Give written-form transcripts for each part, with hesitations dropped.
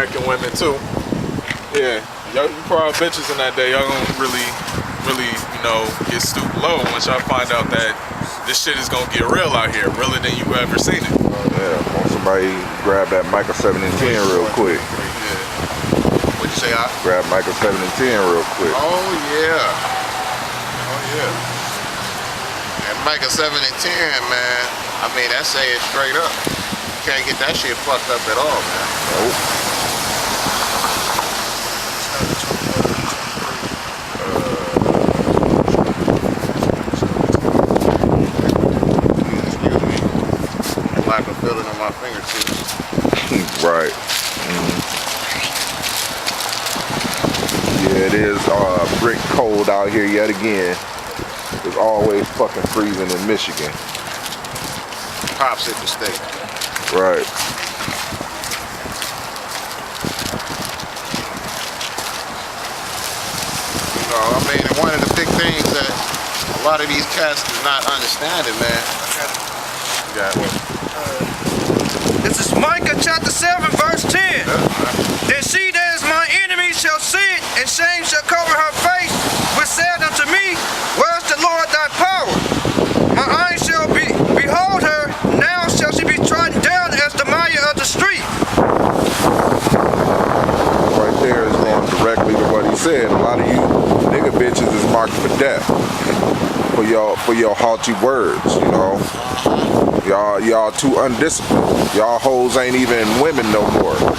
American women too. Yeah, y'all proud bitches in that day. Y'all gonna really, you know, get stooped low once y'all find out that this shit is gonna get real out here, realer than you ever seen it. Yeah, want somebody grab that Michael 7 and 10 real quick. Yeah. What'd you say, Grab Michael 7 and 10 real quick. Oh yeah. Oh yeah. And Michael 7 and 10, man. I mean, that say it straight up. You can't get that shit fucked up at all, man. Nope. I can feel it on my fingertips. Right. Yeah, it is brick cold out here yet again. It's always fucking freezing in Michigan. Pops at the state. Right. You know, I mean, one of the big things that a lot of these cats do not understand it, man. You got it. This is Micah chapter 7 verse 10. Then she that is my enemy shall see it, and shame shall cover her face, which said unto me, where's the Lord thy power? My eyes shall behold her, now shall she be trodden down as the mire of the street. Right there is going directly to what he said. A lot of you nigga bitches is marked for death for your haughty words, you know. Y'all too undisciplined. Y'all hoes ain't even women no more. Y'all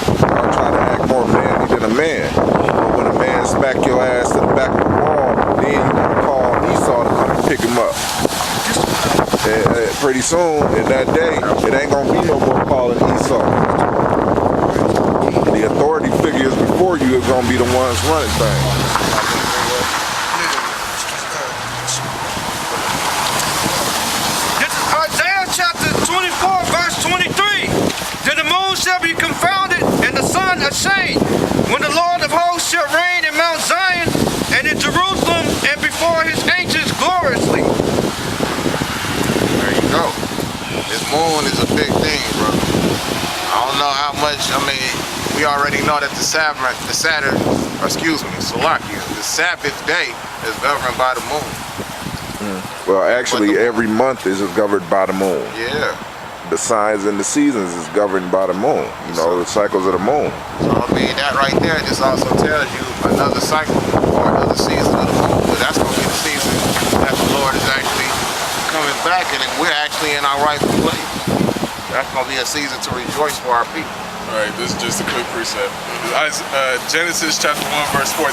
trying to act more manly than a man. But when a man smack your ass to the back of the wall, then you gonna call Esau to come and pick him up. And pretty soon, in that day, it ain't gonna be no more calling Esau. The authority figures before you are gonna be the ones running things. Chapter 24 verse 23. Then the moon shall be confounded and the sun ashamed, when the Lord of hosts shall reign in Mount Zion and in Jerusalem and before his angels gloriously. There you go. This moon is a big thing, bro. I don't know how much, I mean, we already know that the Sabbath day is governed by the moon. Well, actually, every month is governed by the moon. Yeah. The signs and the seasons is governed by the moon. You know, the cycles of the moon. So, I mean, that right there just also tells you another cycle or another season of the moon. But that's going to be the season that the Lord is actually coming back, and we're actually in our rightful place. That's going to be a season to rejoice for our people. All right, this is just a quick precept. Genesis chapter 1 verse 14.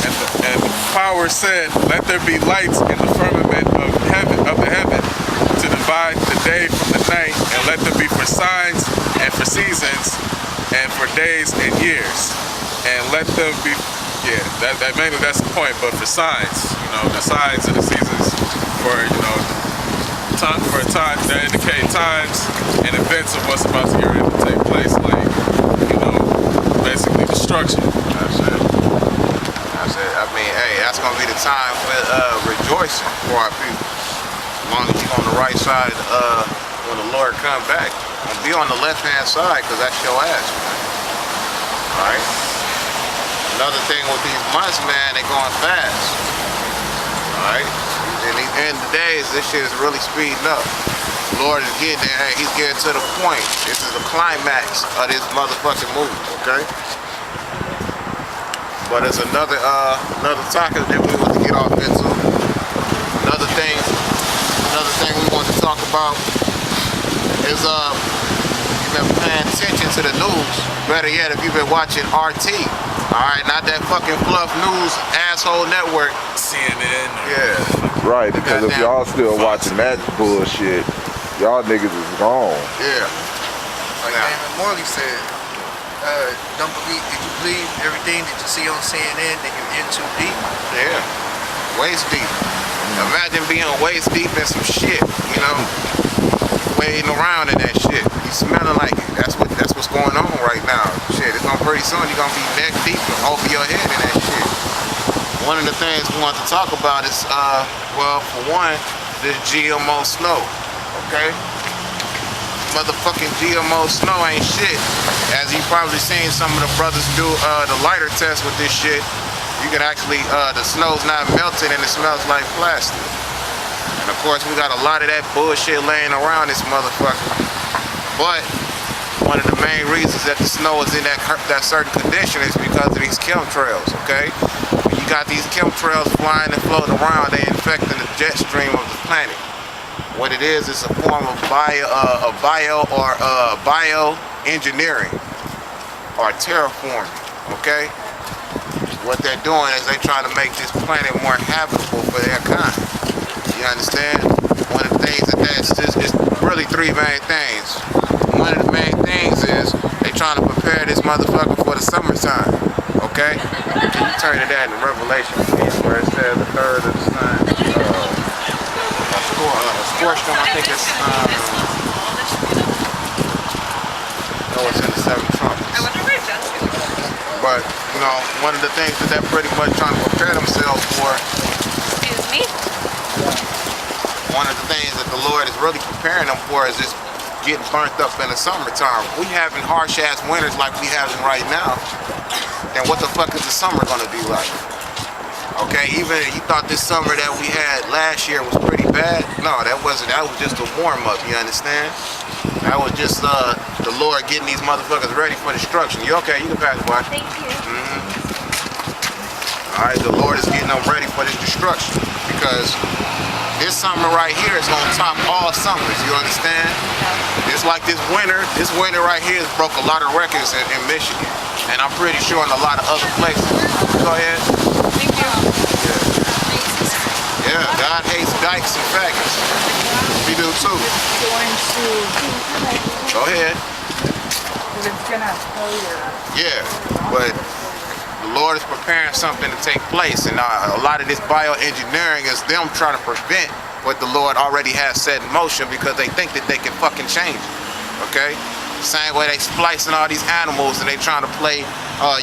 And the power said, let there be lights in the firmament of the heaven to divide the day from the night, and let them be for signs and for seasons and for days and years. And let them be, yeah, that mainly that's the point, but for signs, you know, the signs and the seasons for, you know, time that indicate times and events of what's about to get ready to take place, like, you know, basically destruction. That's it. That's it. I mean, hey, that's gonna be the time for rejoicing for our people. As long as you're on the right side when the Lord come back. And be on the left-hand side, because that's your ass, man. Alright? Another thing with these months, man, they going fast. Alright? In the end of the days, this shit is really speeding up. The Lord is getting there. Hey, he's getting to the point. This is the climax of this motherfucking movie, okay? But it's another topic that we want to get off into. Another thing we want to talk about is you've been paying attention to the news. Better yet, if you've been watching RT. Alright, not that fucking fluff news asshole network. CNN. Yeah. Right, because if y'all still watching that bullshit, y'all niggas is gone. Yeah. Like Damon Morley said, don't believe, if you believe everything that you see on CNN, then you're in too deep. Yeah. Waist deep. Imagine being waist deep in some shit, you know? Wading around in that shit. You smelling like it. That's what's going on right now. Shit, it's gonna pretty soon you're gonna be neck deep and over your head in that shit. One of the things we want to talk about is, well, for one, this GMO snow, okay? motherfucking GMO snow ain't shit. As you probably seen some of the brothers do the lighter test with this shit. You can actually, the snow's not melted and it smells like plastic. And of course we got a lot of that bullshit laying around this motherfucker. But one of the main reasons that the snow is in that certain condition is because of these chemtrails, okay? When you got these chemtrails flying and floating around, they infecting the jet stream of the planet. What it is a form of bioengineering or terraforming, okay? What they're doing is they're trying to make this planet more habitable for their kind. You understand? One of the things it's really three main things. One of the main things is they trying to prepare this motherfucker for the summertime. Okay? Can you turn to that in Revelation, please, where it says the third of the sun, scorched them, I think it's, no, it's in the seven trumpets. But, you know, one of the things that they're pretty much trying to prepare themselves for, Excuse me? one of the things that the Lord is really preparing them for is this getting burnt up in the summertime. We having harsh ass winters like we having right now, then what the fuck is the summer gonna be like? Okay, even if you thought this summer that we had last year was pretty bad, no, that wasn't. That was just a warm up, you understand? That was just the Lord getting these motherfuckers ready for destruction. You okay? You can pass it by. Thank you. Alright, the Lord is getting them ready for this destruction because this summer right here is gonna top all summers, you understand? It's like this winter right here has broke a lot of records in Michigan. And I'm pretty sure in a lot of other places. Go ahead. Thank you. Yeah, God hates dykes and faggots. We do too. Going to, Go ahead. it's gonna tell you. Yeah, but the Lord is preparing something to take place, and a lot of this bioengineering is them trying to prevent what the Lord already has set in motion because they think that they can fucking change it, okay? Same way they splicing all these animals and they trying to play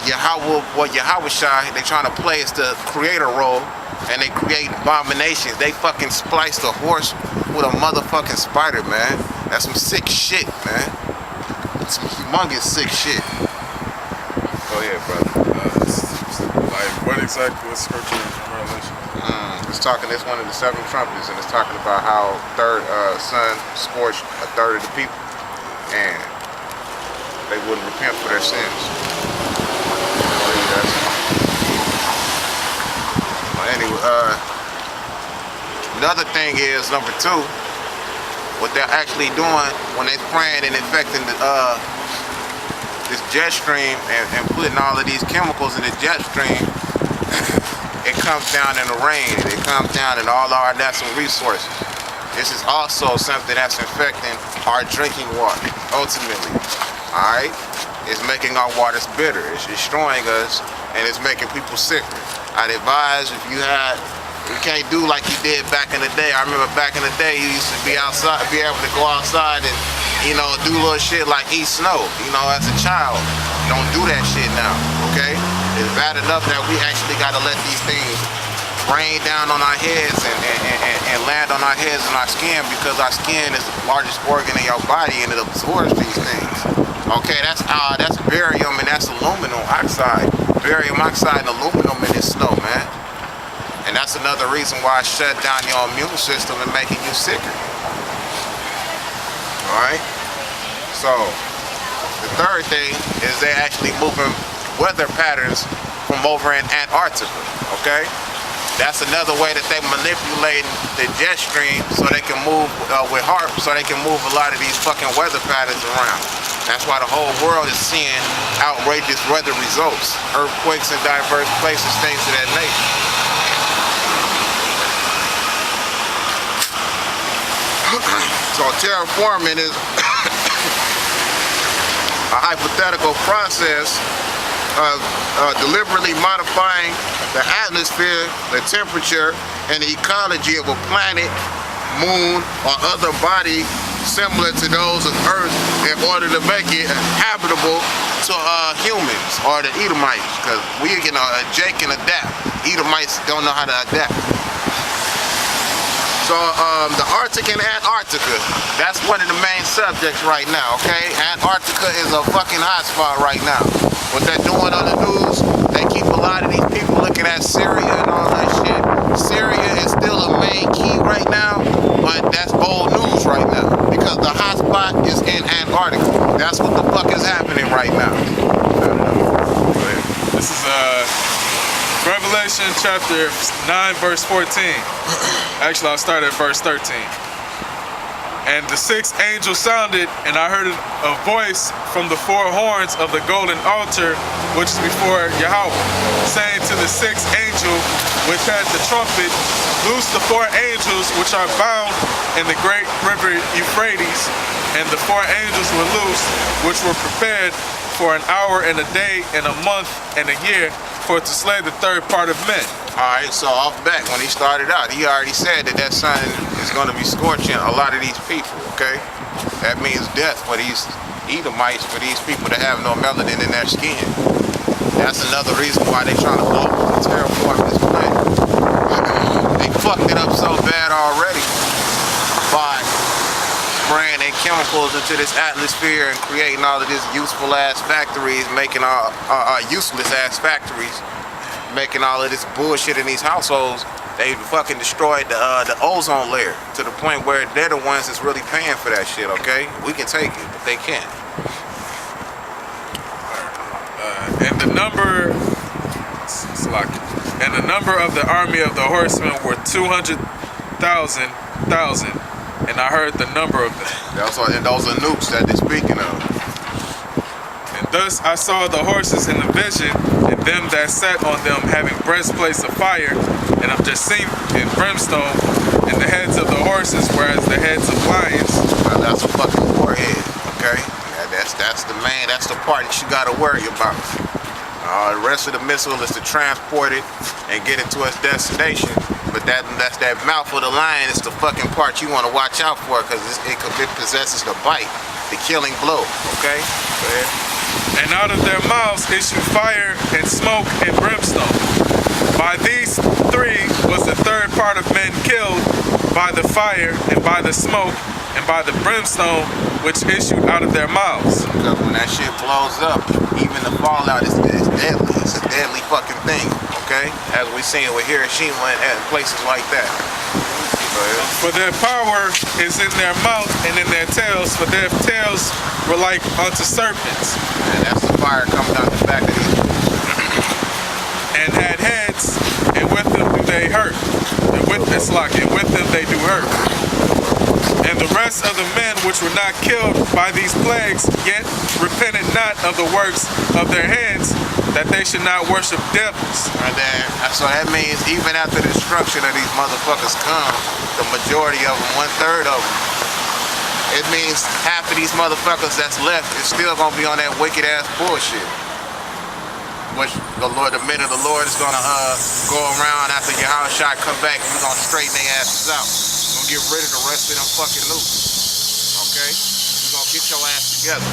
Yahweh Shai, they trying to play as the creator role, and they create abominations. They fucking spliced a horse with a motherfucking spider, man. That's some sick shit, man. Some humongous sick shit. Go ahead, brother. Like, what exactly was scripture in Revelation? It's talking, it's one of the seven trumpets, and it's talking about how third sun scorched a third of the people, and they wouldn't repent for their sins. Anyway, another thing is, number two, what they're actually doing when they're spraying and infecting this jet stream and putting all of these chemicals in the jet stream, it comes down in the rain, and it comes down in all our natural resources. This is also something that's infecting our drinking water, ultimately. Alright? It's making our waters bitter. It's destroying us, and it's making people sicker. I'd advise if you can't do like you did back in the day. I remember back in the day, you used to be outside, be able to go outside and, you know, do little shit like eat snow, you know, as a child. You don't do that shit now, okay? It's bad enough that we actually got to let these things rain down on our heads and land on our heads and our skin, because our skin is the largest organ in your body and it absorbs these things. Okay, that's barium and that's aluminum oxide. Barium oxide and aluminum in this snow, man. And that's another reason why I shut down your immune system and making you sicker. Alright? So, the third thing is they're actually moving weather patterns from over in Antarctica, okay? That's another way that they manipulate the jet stream so they can move with HARP, so they can move a lot of these fucking weather patterns around. That's why the whole world is seeing outrageous weather results, earthquakes in diverse places, things of that nature. So terraforming is a hypothetical process of deliberately modifying the atmosphere, the temperature, and the ecology of a planet, moon, or other body similar to those of Earth in order to make it habitable to humans or the Edomites, because we can Jake can adapt. Edomites don't know how to adapt. So the Arctic and Antarctica, that's one of the main subjects right now, okay? Antarctica is a fucking hotspot right now. What they're doing on the news, they keep a lot of these people looking at Syria and all that shit. Syria is still a main key right now, but that's old news right now because the hotspot is in Antarctica. That's what the fuck is happening right now. This is Revelation chapter 9, verse 14. Actually, I'll start at verse 13. And the sixth angel sounded, and I heard a voice from the four horns of the golden altar, which is before Yahweh, saying to the sixth angel which had the trumpet, loose the four angels which are bound in the great river Euphrates. And the four angels were loosed, which were prepared for an hour and a day and a month and a year, for to slay the third part of men. Alright, so off back, when he started out, he already said that sun is going to be scorching a lot of these people, okay? That means death for these Edomites, for these people that have no melanin in their skin. That's another reason why they're trying to blow up and terraform this planet. They fucked it up so bad already by spraying their chemicals into this atmosphere and creating all of these useful ass factories, making useless ass factories, making all of this bullshit in these households. They fucking destroyed the ozone layer to the point where they're the ones that's really paying for that shit, okay? We can take it, but they can't. And the number of the army of the horsemen were 200,000. And I heard the number of them. And those are nukes that they're speaking of. And thus I saw the horses in the vision, and them that sat on them having breastplates of fire, and of jacinth and brimstone, and the heads of the horses were as the heads of lions. Well, that's a fucking warhead, okay? Yeah, that's the main, that's the part that you gotta worry about. The rest of the missile is to transport it and get it to its destination. But that's that mouth of the lion is the fucking part you want to watch out for, because it possesses the bite, the killing blow, okay? Go ahead. And out of their mouths issue fire and smoke and brimstone. By these three was the third part of men killed, by the fire and by the smoke and by the brimstone which issued out of their mouths. Because when that shit blows up, even the fallout is deadly. It's a deadly fucking thing, okay? As we seen with Hiroshima and places like that. For their power is in their mouth and in their tails, for their tails were like unto serpents. And that's the fire coming out the back of these. And had heads, and with them do they hurt. And with this lock, and with them they do hurt. And the rest of the men which were not killed by these plagues, yet repented not of the works of their hands, that they should not worship devils. And then, so that means even after the destruction of these motherfuckers come, the majority of them, 1/3 of them, it means half of these motherfuckers that's left is still gonna be on that wicked ass bullshit. Which the minute the Lord is gonna go around after Yahushua come back, we're gonna straighten their asses out. We're gonna get rid of the rest of them fucking nukes. Okay? We're gonna get your ass together.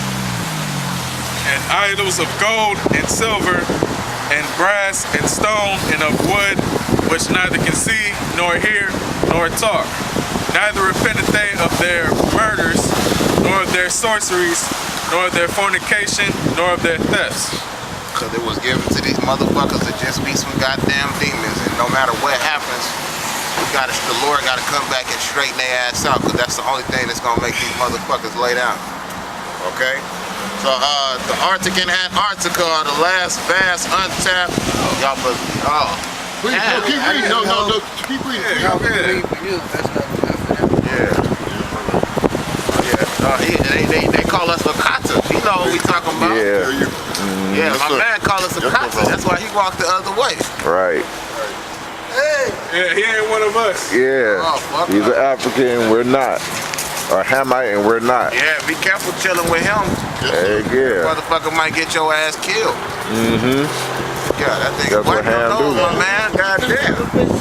And idols of gold and silver and brass and stone and of wood, which neither can see nor hear nor talk. Neither repented they of their murders, nor of their sorceries, nor of their fornication, nor of their thefts. Because it was given to these motherfuckers to just be some goddamn demons, and no matter what happens, the Lord gotta come back and straighten their ass out, because that's the only thing that's gonna make these motherfuckers lay down. Okay? So the Arctic and Antarctica are the last vast untapped. Y'all must be Please, keep reading. No, keep reading. They call us a kata. You know what we talking about? Yeah, my man called us a kata. That's why he walked the other way. Right. Yeah, he ain't one of us. Yeah. Oh, He's an African and we're not. Or Hamite and we're not. Yeah, be careful chilling with him. Heck yeah. Motherfucker might get your ass killed. Mm-hmm. Yeah, that thing That's what Ham do. My man, goddamn.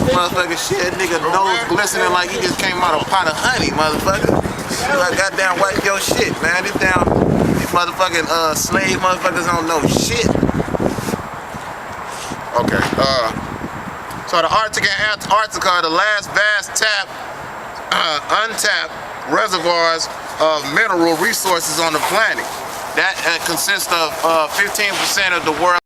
Motherfucker shit, nigga nose glistening like he just came out of a pot of honey, motherfucker. You like goddamn wipe your shit, man. These motherfucking slave motherfuckers don't know shit. Okay, so the Arctic and Antarctica are the last vast untapped reservoirs of mineral resources on the planet. That consists of 15% of the world.